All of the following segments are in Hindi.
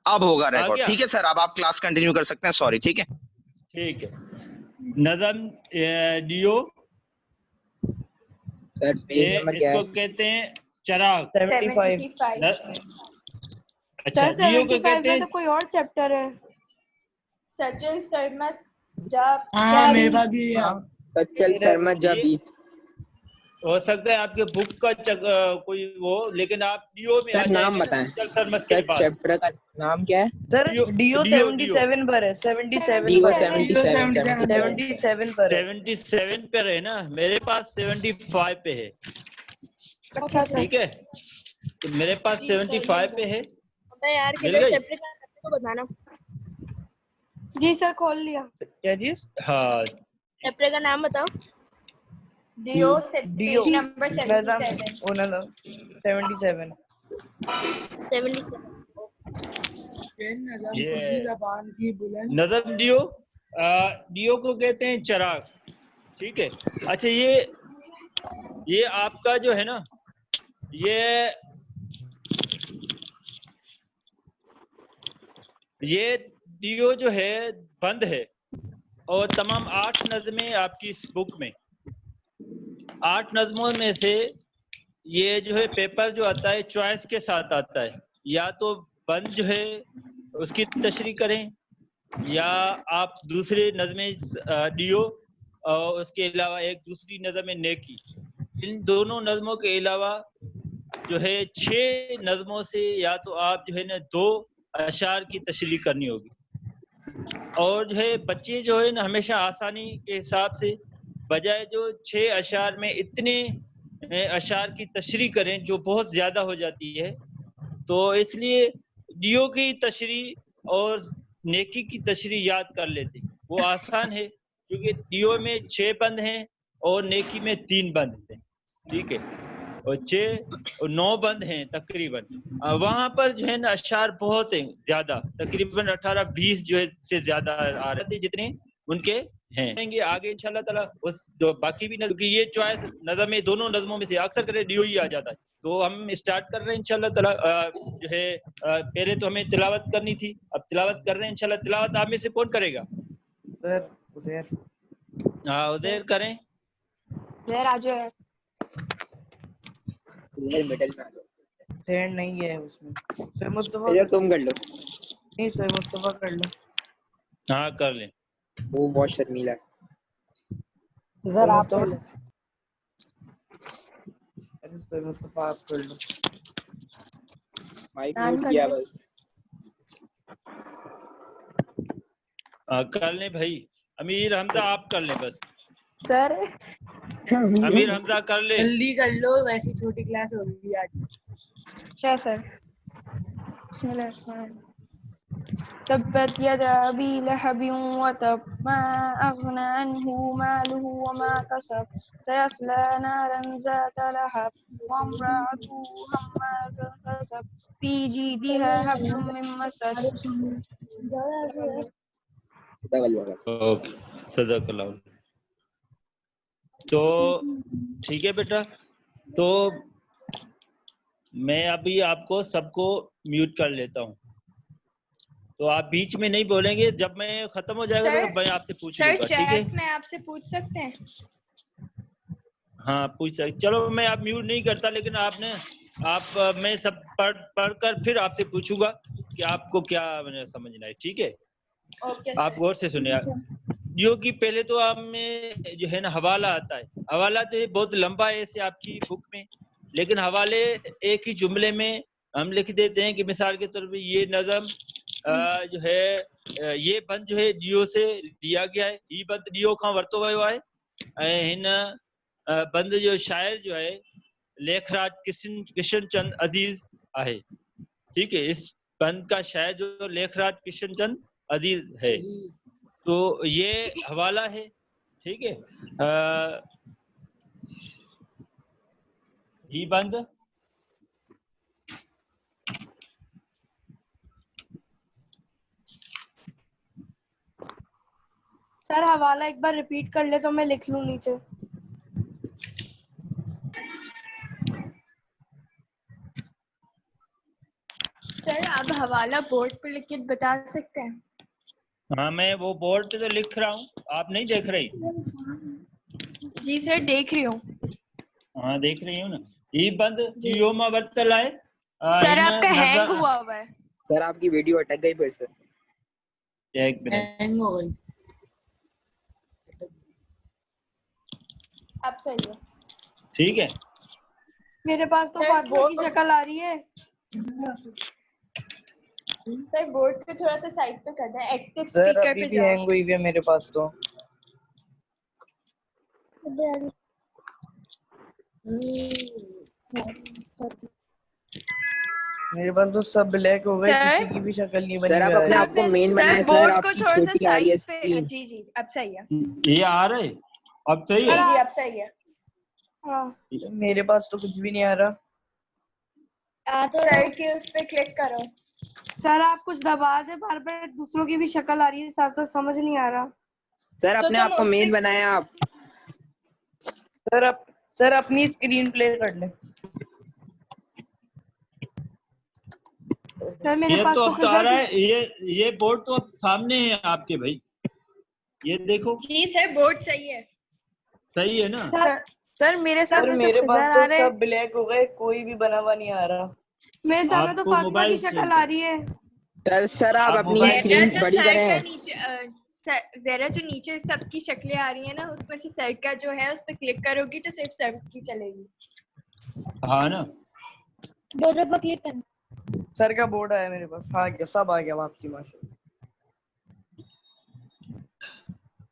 अब होगा आ रिकॉर्ड। गया? ठीक है सर, अब आप क्लास कंटिन्यू कर सकते हैं। सॉरी। ठीक है, ठीक है। नज़म डियो, सर पेज नंबर क्या इसको है? कहते हैं चराग। 75। अच्छा, सर डियो को 75 कहते में हैं तो कोई और चैप्टर है। सचिन शर्मा जा हाँ मेरे पास भी है। सचल शर्मा जाबीत। हो सकता है आपके बुक का कोई वो, लेकिन आप डियो में आ सर नाम जाएंगे ना, बताएं। सचल शर्मत के सर बाद। चैप्टर का नाम क्या है? सर डियो, डीओ डियो, 77 पर है। 77 डीओ पर है। 77 पर है। 77 पर है ना, मेरे पास 75 पे है। अच्छा सर। ठीक है, तो मेरे पास 75 पे है। अबे यार मिल किधर गई? चैप्टर का नाम तो बताना। जी सर खोल लिया। क्या चीज? हाँ, चैप्टर का नाम बताओ। डीओ डीओ पेज नंबर 77। ओ ना 77। नज़म डियो, डियो को कहते हैं चराग। ठीक है। अच्छा, ये आपका जो है ना, ये डियो जो है बंद है, और तमाम 8 नज़में आपकी इस बुक में, 8 नज़मों में से ये जो है पेपर जो आता है चॉइस के साथ आता है। या तो बंद जो है उसकी तशरीह करें, या आप दूसरे नज़में डियो और उसके अलावा एक दूसरी नज़म नेकी, इन दोनों नज़मों के अलावा जो है 6 नज़मों से या तो आप जो है ना 2 अशार की तशरीह करनी होगी। और जो है बच्चे जो है ना हमेशा आसानी के हिसाब से बजाय जो 6 अशार में इतने अशार की तशरीह करें जो बहुत ज़्यादा हो जाती है, तो इसलिए डियो की तशरीह और नेकी की तशरीह याद कर लेते, वो आसान है, क्योंकि डियो में 6 बंद हैं और नेकी में 3 बंद हैं। ठीक है, और 6 और 9 बंद हैं तकरीबन। वहाँ पर जो है ना अशार बहुत हैं ज़्यादा, तकरीबन 18-20 जो है से ज़्यादा आ रहे थे जितने उनके हैं। आगे इंशाल्लाह ताला उस जो बाकी भी, क्योंकि ये चॉइस नज़म में दोनों नज़मों में से अक्सर करे डियो ही आ जाता है। तो हम स्टार्ट कर रहे हैं इंशाल्लाह ताला। जो है पहले तो हमें तिलावत करनी थी, अब तिलावत कर रहे हैं इंशाल्लाह। तिलावत आप में से कौन करेगा? सर उधर। हाँ, उधर करें। सर आ जाओ यार। इधर मिडिल में आ जाओ। थर्ड नहीं है उसमें। सर मुस्तफा इधर तुम कर लो। नहीं सर मुस्तफा कर लो। हाँ कर लें। वो बहुत शर्मीला है। सर आप कर लो। सर मुस्तफा आप कर लो। माइक म्यूट किया बस। कर लें भाई। अमीर हमजा आप कर लें बस। सर अमीर हमजा कर ले। जल्दी कर लो, वैसी छोटी क्लास होगी आज। अच्छा सर। बिस्मिल्लाह। तब्बत यदा अबी लहब व तब मा अगना अन्हु मालुहु व मा कसब सयस्ला नारन ज़ात लहब व इम्रअतुहु हम्मालतल हतब फी जीदिहा हब्लुम मिन मसद। ओके, सदाकल्लाह। तो ठीक है बेटा, तो मैं अभी आपको सबको म्यूट कर लेता हूँ, तो आप बीच में नहीं बोलेंगे। जब मैं खत्म हो जाएगा तो मैं आपसे पूछ लूंगा। ठीक है? चैट में आपसे पूछ सकते हैं? हाँ पूछ सकते। चलो मैं आप म्यूट नहीं करता, लेकिन आपने मैं सब पढ़कर फिर आपसे पूछूंगा कि आपको क्या समझना है। ठीक है? ओके आप गौर से सुनिए। जो कि पहले तो आप में जो है ना हवाला आता है। हवाला तो बहुत लंबा है ऐसे आपकी बुक में, लेकिन हवाले एक ही जुमले में हम लिख देते हैं कि मिसाल के तौर पे ये नज़म जो है ये बंद जो है डियो से दिया गया है। ये बंद डियो का वरतो वियो है। हिन बंद जो शायर जो है लेखराज किशन चंद अजीज है। ठीक है, इस बंद का शायर जो लेखराज किशन चंद अजीज है। तो ये हवाला है। ठीक है, ही बंद सर हवाला एक बार रिपीट कर ले तो मैं लिख लूं नीचे। सर आप हवाला बोर्ड पे लिख के बता सकते हैं? हाँ, मैं वो बोर्ड पे तो लिख रहा हूँ, आप नहीं देख रही? जी सर, देख रही हूँ। हाँ, देख रही हूँ ना। ई बंद योमा वर्तलाए। सर आपका हैंग हुआ है। सर आपकी वीडियो अटक गई फिर से। एक मिनट। हैंग हो गई। अब सही है। ठीक है। मेरे पास तो सर, फातिमा की शक्ल आ रही है। सर बोर्ड पे थोड़ा सा साइड पे कर दें, एक्टिव सर स्पीकर अभी पे भी जाओ। हैंग हुई है मेरे पास तो। मेरे पास तो सब ब्लैक हो गए, सर? किसी की भी शक्ल नहीं बनी सर आप हुई अपने है। आप को मेन सर बनाए सर, बोर्ड को आपकी थोड़ा सा छोटी आ रही है साइड पे। स्क्रीन। जी जी, अब सही है। ये आ रहे? अब सही जी है? जी, अब सही है। हाँ मेरे पास तो कुछ भी नहीं आ रहा। सर के उस पे क्लिक करो। सर आप कुछ दबा दे, बार बार दूसरों की भी शक्ल आ रही है साथ साथ, समझ नहीं आ रहा। सर तो अपने तुम आप को उस मेन पे- बनाए आप। सर अपनी स्क्रीन प्ले कर ले। सर मेरे ये पास तो तो अब तो आ खिजर रहा की है। ये बोर्ड तो अब सामने है आपके भाई, ये देखो। जी सर, बोर्ड सही है। सही है ना? सर मेरे सर सामने मेरे सब पास खिजर तो आ रहे हैं। सब ब्लैक हो गए, कोई भी बना हुआ नहीं आ रहा। मेरे सामने तो आपको फातिमा की मोबाइल शक्ल चेंज आ रही है। सर आप आप अपनी मोबाइल स्क्रीन जो बड़ी सर का करें। नीचे जरा जो नीचे सबकी शक्लें आ रही है ना, उसमें से सर का जो है उस पर क्लिक करोगी तो सिर्फ सर की चलेगी। हाँ ना? दो दफा क्लिक करना। सर का बोर्ड आया मेरे पास, आ गया, सब आ गया आपकी माशा।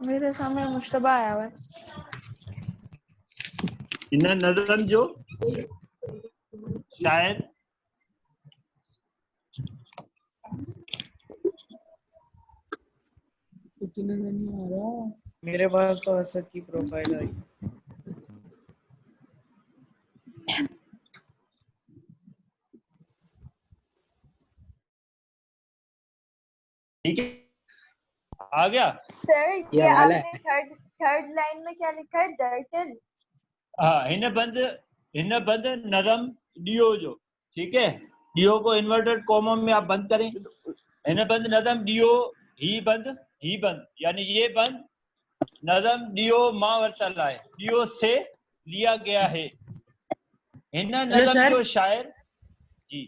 मेरे सामने मुश्तबा आया हुआ है। इन्हें नजम जो शायद कुछ नजर नहीं आ रहा। मेरे पास तो असद की प्रोफाइल आई। ठीक है, आ गया। सर ये ये हवाला आपने थर्ड लाइन में क्या लिखा है? डर्टल। हाँ, इन्हें बंद नजम डियो जो, ठीक है। डियो को इन्वर्टेड कॉमा में आप बंद करें। इन्हें बंद नजम डियो ही बंद यानी ये बंद नजम डियो माँ वर्तला है, डियो से लिया गया है। इन्हें नजम जो शायर जी।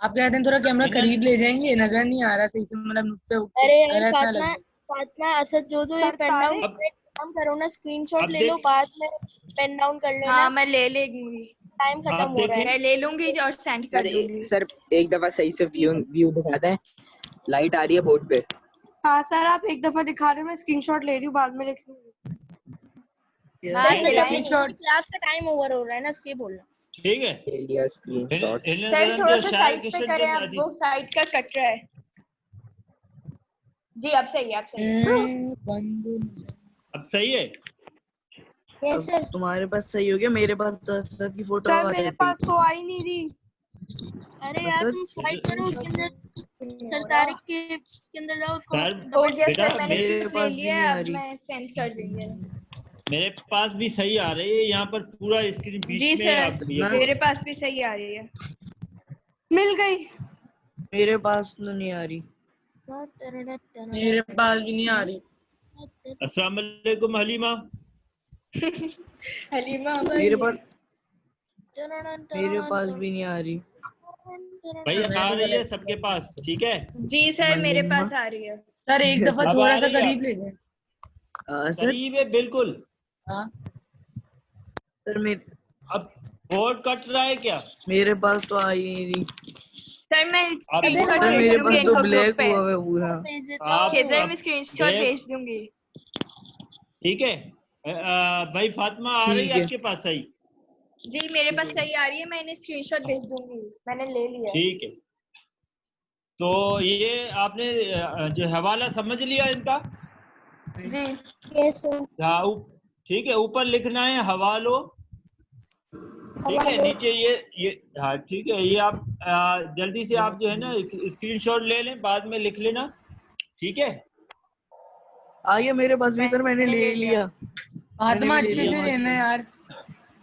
आप कहते हैं थोड़ा कैमरा करीब ले जाएंगे, नजर नहीं आ रहा सही से, मतलब नुक्ते अरे यार गलत ना फातिमा, लगे। फातिमा असद जो ये सर पेन तारे डाउन काम करो ना, स्क्रीनशॉट अब ले लो, बाद में पेन डाउन कर लेना। हाँ, मैं ले लेंगी। टाइम खत्म आप हो रहा है। देखें। मैं ले लूंगी और सेंड कर दूंगी। सर एक दफा सही से व्यू दिखाते हैं। लाइट आ रही है बोर्ड पे। हाँ सर आप एक दफा दिखा दे, मैं स्क्रीनशॉट ले रही हूँ, बाद में लिख लूंगी। हाँ, सर स्क्रीनशॉट। क्लास का टाइम ओवर हो रहा है ना, इसलिए बोलना। ठीक है। ले लिया स्क्रीनशॉट। सर थोड़ा सा साइड पे करें, अब वो साइड का कट रहा है। जी अब सही है, अब सही है। अब सही है। Yes sir. तुम्हारे पास सही हो गया, मेरे पास तो असद की फोटो सर आ मेरे रही पास तो आ ही नहीं रही। अरे यार असद? तुम फाइट करो, उसके अंदर सर तारिक के अंदर जाओ, उसको सर, हो गया बेटा, सर, मैंने मेरे ले पास भी लिया, नहीं आ अब रही। मैं सेंड कर दूंगी। मेरे पास भी सही आ रही है, यहाँ पर पूरा स्क्रीन बीच जी में आप सर, ये मेरे पास भी सही आ रही है। मिल गई। मेरे पास तो नहीं आ रही। मेरे पास भी नहीं आ रही। अस्सलाम वालेकुम हलीमा। हलीमा मेरे पास भी नहीं आ रही। भाई आ रही है सबके पास, ठीक है। जी सर, मेरे पास आ रही है। सर एक दफा अब थोड़ा आ सा रही है करीब ले जाए। असद करीब है बिल्कुल। हाँ, सर अब बोर्ड कट रहा है क्या? मेरे पास तो आ ही नहीं रही। सर मैं स्क्रीनशॉट सर भेज मेरे दूंगी पास तो इनको ग्रुप ब्लैक पे। हुआ है पूरा। आप खिजर में स्क्रीनशॉट देख- भेज दूंगी। ठीक है। भाई फातिमा आ रही ठीक है है। आपके पास सही? जी मेरे पास सही आ रही है, मैं इन्हें स्क्रीनशॉट भेज दूंगी, मैंने ले लिया है। ठीक है। तो ये आपने जो हवाला समझ लिया इनका? जी यस सर। हाँ, ठीक है। ऊपर लिखना है हवालो, ठीक है। नीचे ये हाँ ठीक है। ये आप जल्दी से आप जो है ना स्क्रीनशॉट ले लें, बाद में लिख लेना, ठीक है। आ गया मेरे पास भी सर, मैंने ले लिया। फातिमा अच्छे से लेना यार।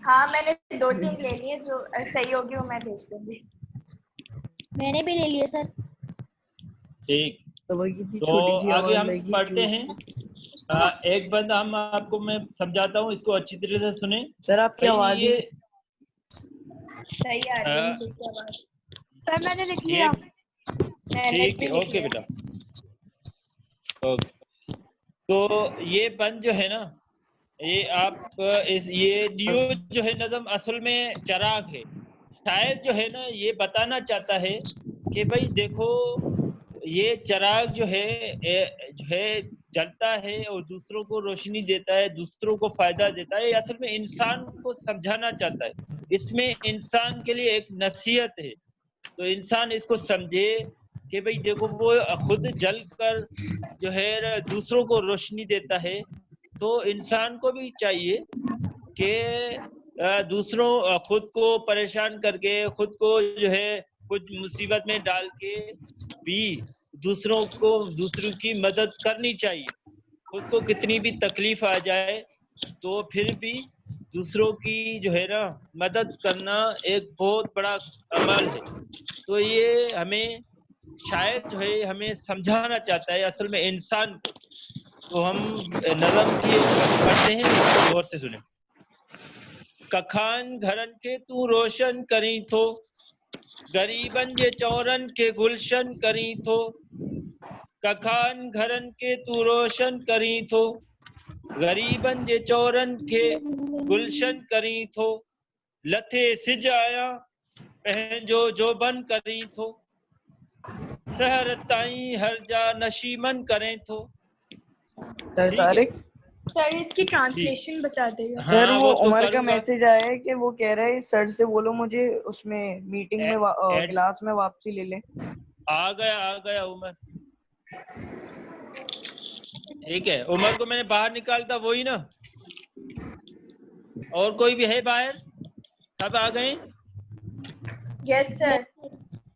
हाँ मैंने 2-3 ले लिए, जो सही होगी वो मैं भेज दूंगी। मैंने भी ले लिया सर। ठीक, तो वही कितनी तो छोटी सी आगे आवाज हम लगी पढ़ते क्यों? हैं। एक बंद हम आपको मैं समझाता हूँ, इसको अच्छी तरह से सुने। सर आपकी भाई आवाज ये सही आ रही है मुझे की आवाज। सर मैंने लिख ये लिया। मैंने ठीक भी है, लिख ओके लिया। बेटा, ओके। तो ये बंद जो है ना, ये आप ये दियो जो है नज़म असल में चराग है। शायद जो है ना ये बताना चाहता है कि भाई देखो ये चराग जो है जलता है और दूसरों को रोशनी देता है, दूसरों को फायदा देता है। ये असल में इंसान को समझाना चाहता है। इसमें इंसान के लिए एक नसीहत है, तो इंसान इसको समझे कि भाई देखो वो खुद जल कर जो है दूसरों को रोशनी देता है, तो इंसान को भी चाहिए कि दूसरों खुद को परेशान करके, खुद को जो है कुछ मुसीबत में डाल के भी दूसरों की मदद करनी चाहिए। खुद को कितनी भी तकलीफ आ जाए तो फिर भी दूसरों की जो है ना मदद करना एक बहुत बड़ा अमल है। तो ये हमें शायद जो है हमें समझाना चाहता है असल में इंसान को। तो हम नज़म की एक बंद पढ़ते हैं, इसको गौर से सुने। कखान घरन के तू रोशन करी थो, गरीबन जे चौरन के गुलशन करी थो। कखान घरन के तू रोशन करी थो, गरीबन जे चौरन के गुलशन करी थो। लथे सिज आया पंहिंजो जोबन करी थो, सहर ताईं हर जा नशीमन करें थो। सर ठीक है, तारिक सर इसकी ट्रांसलेशन बता देगा। सर हाँ वो तो उमर का करूंगा। मैसेज आया है कि वो कह रहा है सर से बोलो मुझे उसमें मीटिंग में क्लास में वापसी ले ले। आ गया उमर। ठीक है, उमर को मैंने बाहर निकालता वही ना, और कोई भी है बाहर? सब आ गए? Yes sir.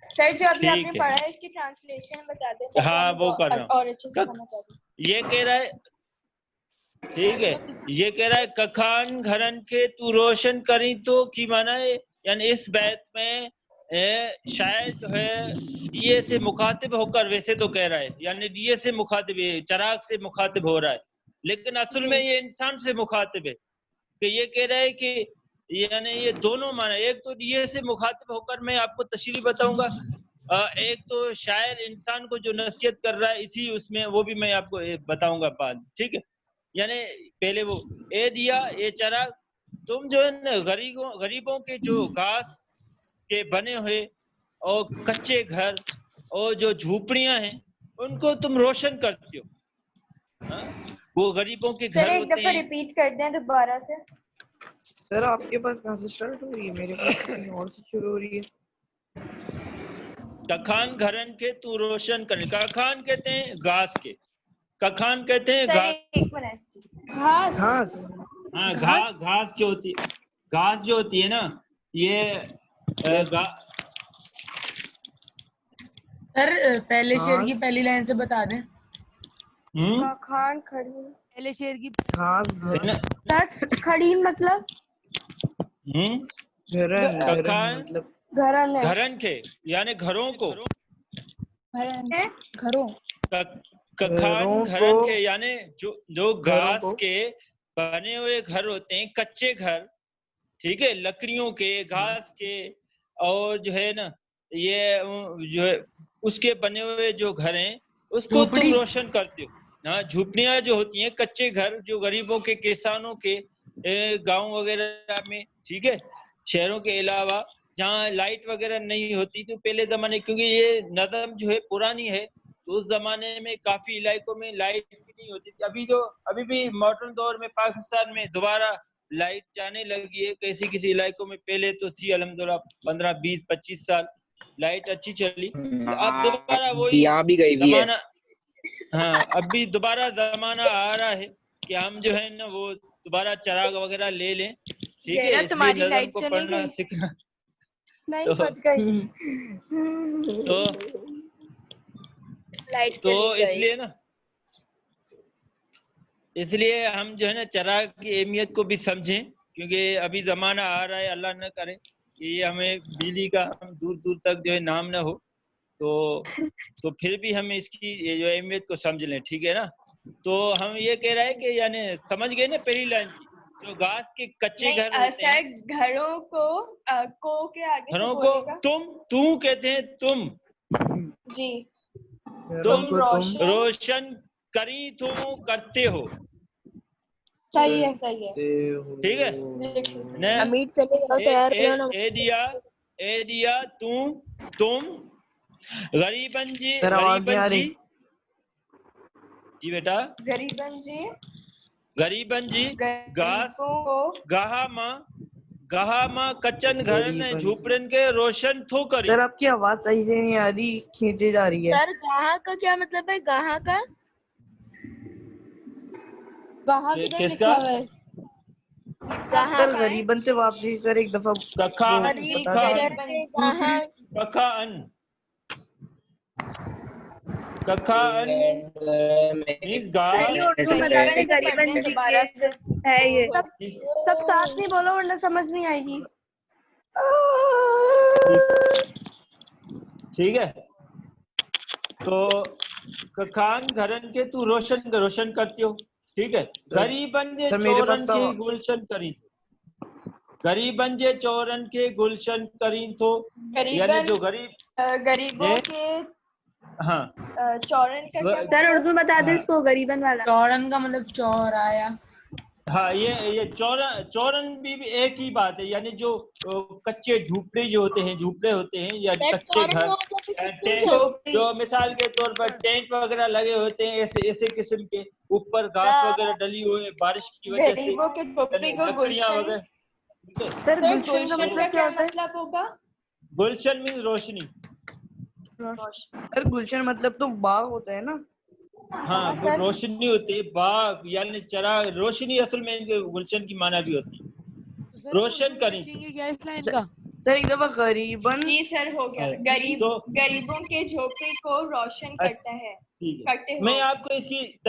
सर जो अभी ठीक आपने है। पढ़ा है इसकी ट्रांसलेशन बता दें ताकि हाँ हम वो कर रहा हूँ। और अच्छे से समझ आ जाए। ये कह रहा है, ठीक है, ये कह रहा है कखान घरन के तू रोशन करी तो की माना है, यानी इस बैत में शायद जो है दिए से मुखातिब होकर, वैसे तो कह रहा है यानी दिए से मुखातिब है, चराग से मुखातिब हो रहा है, लेकिन असल में ये इंसान से मुखातिब है। कि ये कह रहा है कि यानी ये दोनों माने, एक तो दिए से मुखातिब होकर मैं आपको तशरीह बताऊंगा, एक तो शायर इंसान को जो नसीहत कर रहा है इसी उसमें, वो भी मैं आपको बताऊंगा बाद। ठीक है, यानी पहले वो ए दिया ए चराग, तुम जो है ना गरीबों के जो घास के बने हुए और कच्चे घर और जो झोपड़ियां हैं उनको तुम रोशन करते हो। वो गरीबों के सर घर एक होते दफा हैं। रिपीट कर दें दोबारा से। सर आपके पास कहाँ से स्टार्ट हो रही है? मेरे पास कहीं और से शुरू हो रही है। कखान घरन के तू रोशन कर, कखान कहते हैं घास के, कखान कहते हैं सर घास। एक मिनट। घास। घास। हाँ घास जो होती है, घास जो होती है ना ये सर पहले शेर की पहली लाइन से बता दें। कखान खड़ी, पहले शेर की घास सर खड़ी मतलब घरन मतलब घरन है, घरन के यानी घरों को, घरों, कखान घरन के यानी जो घास के बने हुए घर होते हैं, कच्चे घर, ठीक है, लकड़ियों के, घास के, और जो है ना ये जो है उसके बने हुए जो घर हैं उसको तुम रोशन करते हो। हाँ, झुपड़ियां जो होती हैं, कच्चे घर जो गरीबों के, किसानों के गांव वगैरह में, ठीक है, शहरों के अलावा जहाँ लाइट वगैरह नहीं होती, तो पहले जमाने, क्योंकि ये नज़म जो है पुरानी है, तो उस जमाने में काफी इलाकों में लाइट भी नहीं होती थी। अभी भी मॉडर्न दौर में पाकिस्तान में दोबारा लाइट जाने लगी है किसी इलाकों में, पहले तो थी अल्हम्दुलिल्लाह 15, 20, 25 साल लाइट अच्छी चली, अब दोबारा वही भी गई हुई है। जमाना, हाँ अब भी दोबारा जमाना आ रहा है कि हम जो है ना वो दोबारा चराग वगैरह ले लें, ठीक है, इसलिए तुम्हारी नज़म लाइट को तो नहीं पढ़ना गई? सीखना। नहीं फंस गई। लाइट तो इसलिए ना, इसलिए हम जो है ना चराग की अहमियत को भी समझें, क्योंकि अभी जमाना आ रहा है, अल्लाह न करे कि हमें बिजली का हम दूर दूर तक जो है नाम न हो, तो फिर भी हम इसकी ये जो अहमियत को समझ लें, ठीक है ना। तो हम ये कह रहे हैं कि यानी समझ गए ना पहली लाइन की, जो घास के कच्चे घर होते हैं, सर घरों को के आगे घरों से को बोलेगा। तू कहते हैं तुम जी तुम रोशन रोशन करी तो करते हो, सही है। ठीक है ने अमीर चले जाओ, तैयार हो ना। ए दिया तुम गरीबन सर, आवाज नहीं आ रही। जी बेटा, गरीबन जी घास गहा कच्चन घर ने झूपड़न के रोशन थो करी। सर आपकी आवाज सही से नहीं आ रही, खींची जा रही है। सर गाहा का क्या मतलब है? गाहा का कहाँ किधर किसका? लिखा हुआ है? गाहा सर का है? गरीबन से वापसी सर एक दफा कखा गरीब कखा करके गाहा कखा अन कखा अन मींस घास उर्दू बताने गरीबन जी की है ये। सब साथ नहीं बोलो वरना समझ नहीं आएगी। ठीक है। तो कखान घरन के तू रोशन करती हो, ठीक है। गरीबन जे सर, मेरे पास चोरन तो- के गुलशन करी, गरीबन जे चोरन के गुलशन करी तो यानी जो गरीबों ये- के हाँ चौरन का क्या सर उर्दू बता दे हाँ। इसको, गरीबन वाला। चौड़न का मतलब चौराया। हाँ ये चौरन भी एक ही बात है, यानी जो कच्चे झूपड़े जो होते हैं, झूपड़े होते हैं या सर कच्चे चौड़न घर, का मतलब भी कच्चे टेंट, घर। जो मिसाल के तौर पर टेंट वगैरह लगे होते हैं, ऐसे किस्म के ऊपर घास वगैरह डली हुई है बारिश की वजह से, गरीबों के झोपड़ी को लकड़ियां गुलशन। वगैरह, ठीक है। सर गुलशन का मतलब क्या होता है? मतलब होगा? गुलशन मीन रोशनी। सर गुलशन मतलब तो बाग होता है ना। हाँ वो रोशनी होती है, बाग यानी चराग, रोशनी असल में इनके गुलशन की माना भी होती है। रोशन करी क्या इस लाइन का? सर एक दफा गरीबन जी सर हो गया। गरीबों के झोपड़ी को रोशन करता है, ठीक करते है। हो। मैं आपको इसकी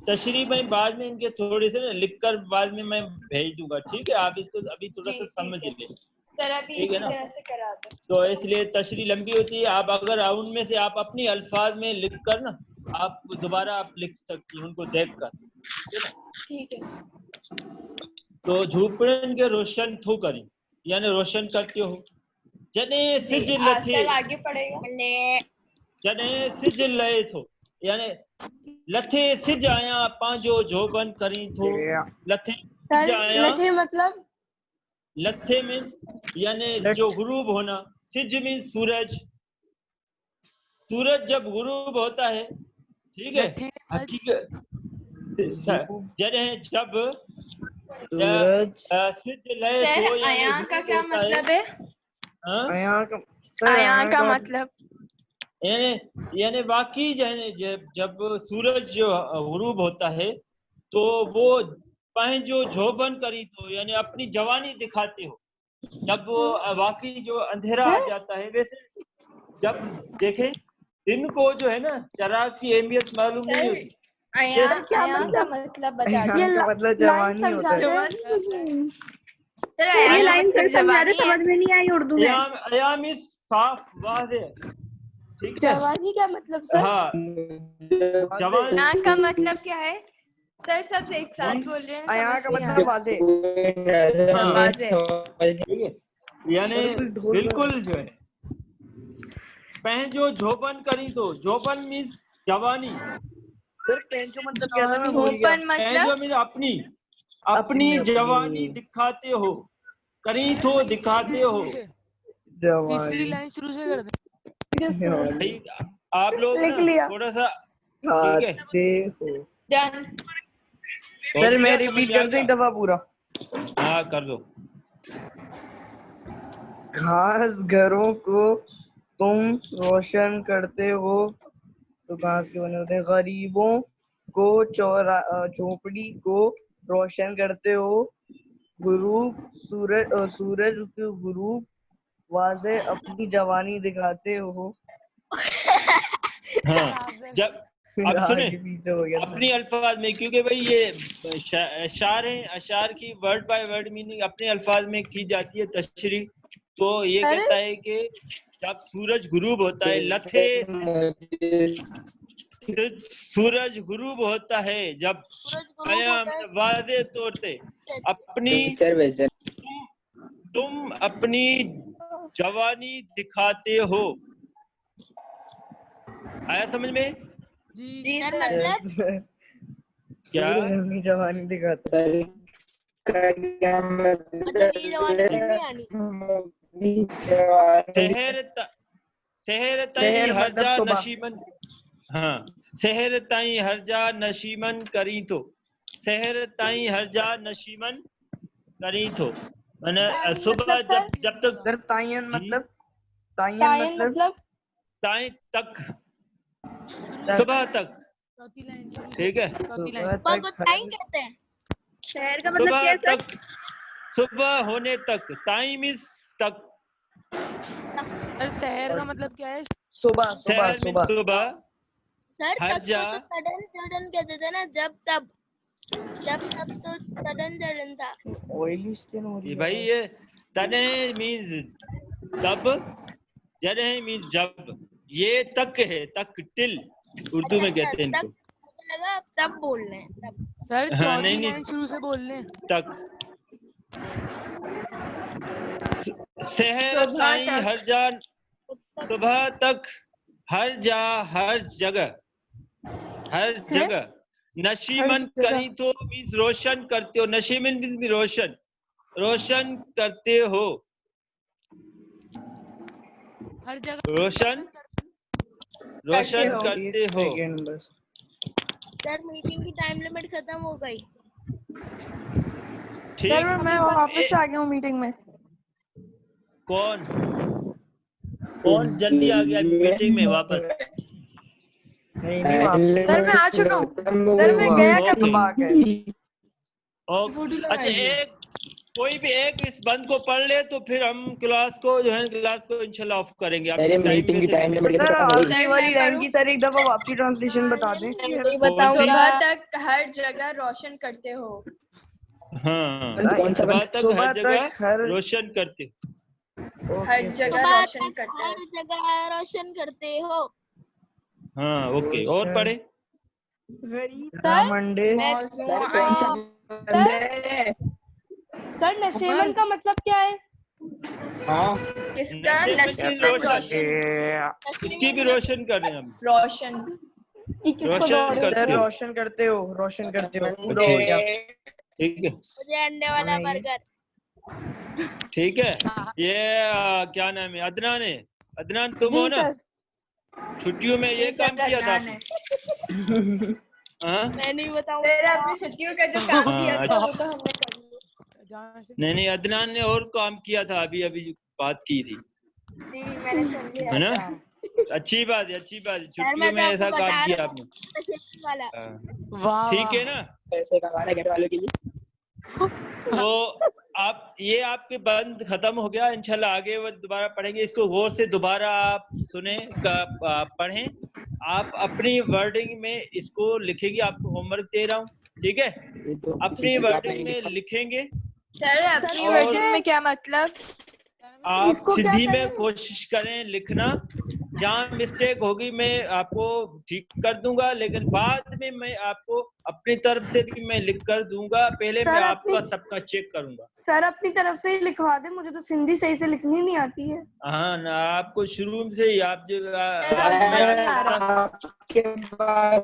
तशरीह मैं बाद में इनके थोड़े से ना लिखकर बाद में मैं भेज दूंगा, ठीक है। आप इसको अभी थोड़ा सा समझ ले, सर अभी ठीक है इसी ना। तरह से करा दो। तो इसलिए तशरीह लंबी होती है, आप अगर उनमें से आप अपनी अल्फाज में लिख कर ना आप दोबारा आप लिख सकती हैं उनको देख कर, ठीक है। तो झूपड़न के रोशन थो करी यानी रोशन करते हो। जने सिज लथे, सर आगे पड़ेगा। जने सिज लए थो यानी लथे सिज आया पांजो जोबन करी थो। लथे सिज आया, लथे मतलब लथे मीन्स यानी जो गुरूब होना, सिज मीन्स सूरज, सूरज जब गुरूब होता है, ठीक है। हकीकत जने जब सिज लए थो सर आया का क्या मतलब है? आया का मतलब यानी वाकई जब सूरज जो गुरूब होता है तो वो जो झोबन करी तो यानी अपनी जवानी दिखाते हो। जब वो वाकई जो अंधेरा आ जाता है, वैसे जब देखें दिन को जो है ना चराग की अहमियत मालूम नहीं होती। आया क्या मतलब बता ये मतलब जवानी होता है। ये लाइन सर समझा दे, समझ में नहीं आई उर्दू में। अयाम इस साफ वाज़ेह, ठीक है। जवानी क्या मतलब सर? हाँ जवान का मतलब क्या है सर? सब एक साथ बोल रहे हैं। आया का मतलब वाजे। ठीक है, यानी बिल्कुल जो है पहजो झोपन करी तो झोपन मीन्स जवानी। सर पेंचो मतलब क्या था? मैं भूल गया। पहजो मीन्स अपनी जवानी दिखाते हो, करी तो दिखाते हो। तीसरी लाइन शुरू से कर दे। आप लोग लिख लिया। थोड़ा सा ठीक है। डन सर मैं रिपीट कर दूं एक दफा पूरा? हाँ कर दो। घास घरों को तुम रोशन करते हो, तो घास के बने होते हैं। गरीबों को झोपड़ी को रोशन करते हो। गुरूब सूरज के गुरूब वाजे अपनी जवानी दिखाते हो। हाँ जब अब सुने अपनी अल्फाज में, क्योंकि भाई ये अशार है, अशार की वर्ड बाय वर्ड मीनिंग अपने अल्फाज में की जाती है तशरीह। तो ये सर? कहता है कि जब सूरज गुरूब होता है लथे तो सूरज गुरूब होता है जब सूरज गुरूब आया होता है वादे तौर पे अपनी पिक्चर भेज दे। तुम अपनी जवानी दिखाते हो। आया समझ में? जी सर Yes. मतलब क्या? सूरज अपनी जवानी दिखाता है। सर का क्या मतलब ये जवानी नहीं आनी। शहर ताई शहर हर मतलब जा सुबह। नशीमन। हाँ, शहर ताई हर जा नशीमन करी तो, शहर ताई हर जा नशीमन करी तो मैंने सुबह मतलब जब तक सर तायन मतलब तायन तायन मतलब मतलब ताई तक तक। सुबह तक, चौथी लाइन शुरू से ठीक है? चौथी लाइन। सुबह सुबह को तक टाइम कहते हैं। शहर का मतलब क्या सुबह है सर? तक, सुबह होने तक, टाइम इज तक, सर शहर का मतलब क्या है? सुबह सुबह शहर में सुबह। सुबह सर हर तक जा तो तड़न जड़न कहते थे ना, जब तब तो तड़न जड़न था। ऑयली स्किन हो रही ये है भाई ये तने मीन्स तब, जने मीन्स जब, ये तक है, तक टिल उर्दू में कहते हैं तक इनको। मुझे लगा आप तब बोल रहे हैं तब। सर हाँ, चौथी नहीं, लाइन शुरू से बोल लें। तक शहर सुबह ताई तक। हर जा, सुबह तक हर जा हर जगह, हर जगह नशीमन जगह। करी तो मीन्स रोशन करते हो, नशीमन मीन्स रोशन, रोशन करते हो, हर जगह रोशन रोशन हो। करते एक हो। सेकंड बस। सर मीटिंग की टाइम लिमिट खत्म हो गई। ठीक। सर मैं वापस से आ गया हूँ मीटिंग में। कौन कौन जल्दी आ गया मीटिंग में वापस? नहीं वापस। सर मैं आ चुका हूँ। सर मैं गया कब? अब आ गए। और अच्छा, एक कोई भी एक इस बंद को पढ़ ले तो फिर हम क्लास को जो है क्लास को इंशाल्लाह ऑफ करेंगे। अरे मीटिंग की टाइम लिमिट सर खत्म हो गई। आखिरी वाली लाइन की सर एक दफा वापसी ट्रांसलेशन बता दें। नहीं सुबह तक हर जगह रोशन करते हो। हाँ, कौन सा सुबह तक सुबह हर जगह तक हर रोशन करते। हर जगह सुबह रोशन तक करते हर हो। जगह रोशन करते हो। हाँ, ओके। और रोशन। पढ़े? Sir Monday. सर कौन सा बंद है? सर नशेमन का मतलब क्या है? हाँ किसका? नशीमन रोशन, नशीमन इसकी भी रोशन कर रहे हैं हम, रोशन। ये किसको रोशन दौड़ रहे हो? करते हो, रोशन करते हो, रोशन करते हो। पूरा हो गया। ठीक है? मुझे अंडे वाला नहीं। बर्गर। ठीक है। ये क्या नाम है? अदनान है। अदनान तुम हो जी ना? सर। छुट्टियों में ये काम किया था अदनान आपने? है। हाँ मैं नहीं सर बताऊंगा। अपनी छुट्टियों का जो काम किया था वो तो हमने कर लिया। जहाँ से नहीं, अदनान ने और काम किया था, अभी अभी जो बात की थी, जी मैंने सुन लिया है ना? था। अच्छी बात है, अच्छी बात है। सर मैं छुट्टियों तो में ऐसा आपको काम बता किया रहा आपने। हूँ नशीमन वाला। हाँ, वाह ठीक है ना? पैसे कमाना घर वालों के लिए। तो आप ये आपके बंद खत्म हो गया। इंशाल्लाह आगे वो दोबारा पढ़ेंगे। इसको गौर से दोबारा आप सुने, पढ़ें। आप अपनी वर्डिंग में इसको लिखेंगे। आपको होमवर्क दे रहा हूँ, ठीक है? ये तो किसी अपनी किताब वर्डिंग नहीं में लिखेंगे सर अपनी और वर्डिंग में क्या मतलब? आप इसको क्या सिंधी में करें? कोशिश करें लिखना। जहाँ मिस्टेक होगी मैं आपको ठीक कर दूंगा, लेकिन बाद में मैं आपको अपनी तरफ से भी मैं लिख कर दूंगा। पहले मैं सर आपका अपनी सबका चेक करूंगा। सर अपनी तरफ से ही लिखवा दे, मुझे तो सिंधी सही से लिखनी नहीं आती है। हाँ ना, आपको शुरू से ही आप जो नहीं आ रहा। आपके पास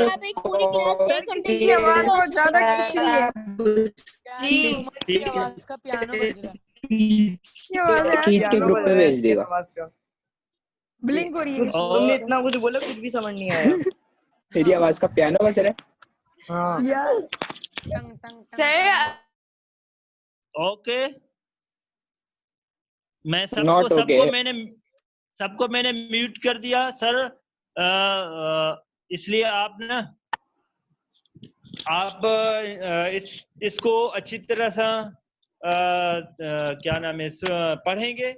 आप एक पूरी क्लास 1 घंटे की आवाज बहुत ज्यादा खींच रही है। जी ठीक की है। आवाज का पियानो बज रहा है। ये आवाज है। खींच के ग्रुप में भेज देगा। आवाज का ब्लिंक हो रही है। और- तुमने इतना कुछ बोला, कुछ भी समझ नहीं आया। तेरी आवाज का पियानो बज रहा है। हाँ यार टंग टंग टंग सर ओके। मैं Not okay. सबको मैंने म्यूट कर दिया सर। इसलिए आप ना आप इसको अच्छी तरह से क्या नाम है पढ़ेंगे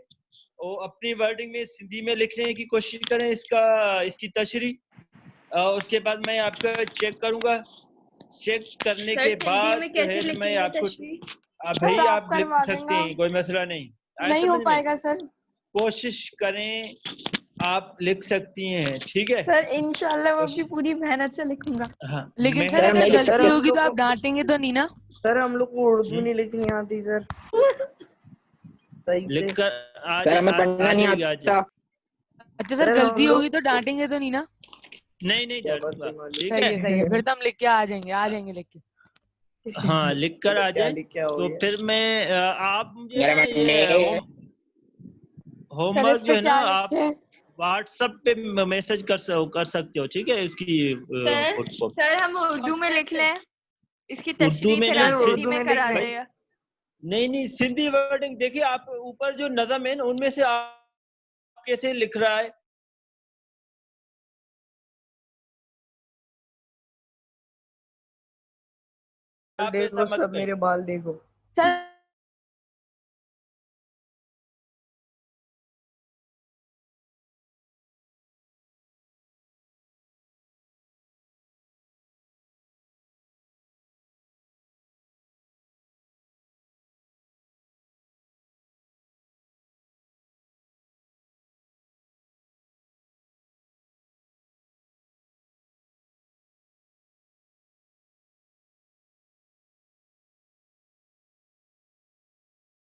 और अपनी वर्डिंग में सिंधी में लिखने की कोशिश करें इसकी तशरीह। उसके बाद मैं आपका चेक करूंगा। चेक करने सर के सिंधी बाद में जो कैसे है मैं लिखेंगे आपको तशरीह? भाई सर, आप आप लिख करवा सकते देंगे। हैं, कोई मसला नहीं। आया नहीं हो समझ में? पाएगा सर। कोशिश करें, आप लिख सकती हैं, ठीक है। सर इंशाल्लाह वो अपनी पूरी मेहनत से लिखूंगा। हाँ, लेकिन सर मेहनत अगर नहीं लिख गलती सकते। होगी तो आप डांटेंगे तो नहीं ना? सर हम लोग को उर्दू नहीं लिखनी आती सर सही से। लिख कर आ सर हमें आ पढ़ना नहीं जाएगी, आ आता। जाएगी। अच्छा सर सर, गलती हम लोग- होगी तो डांटेंगे तो नहीं ना? नहीं नहीं क्या बात डांटूंगा, है मालिक। ठीक सही है। है फिर तो हम लिख के आ जाएंगे लिख के। हाँ, लिख कर आ क्या जाए। लिखा हो तो गया? फिर मैं आप मुझे मेरा ना मन ये नहीं। सर इस होमवर्क जो पे है ना क्या आप लिखे? व्हाट्सएप पे मैसेज कर सकते हो, ठीक है, इसकी सर फोटो। सर हम उर्दू में लिख लें इसकी उर्दू तशरीह, में फिर नहीं, आप सर हिंदी उर्दू में में करा लिख लें। देगा। नहीं सिंधी वर्डिंग देखिए, आप ऊपर जो नज़म है ना उनमें से आप कैसे लिख रहा है। आप देखो ऐसा मत सब करें। मेरे बाल देखो। सर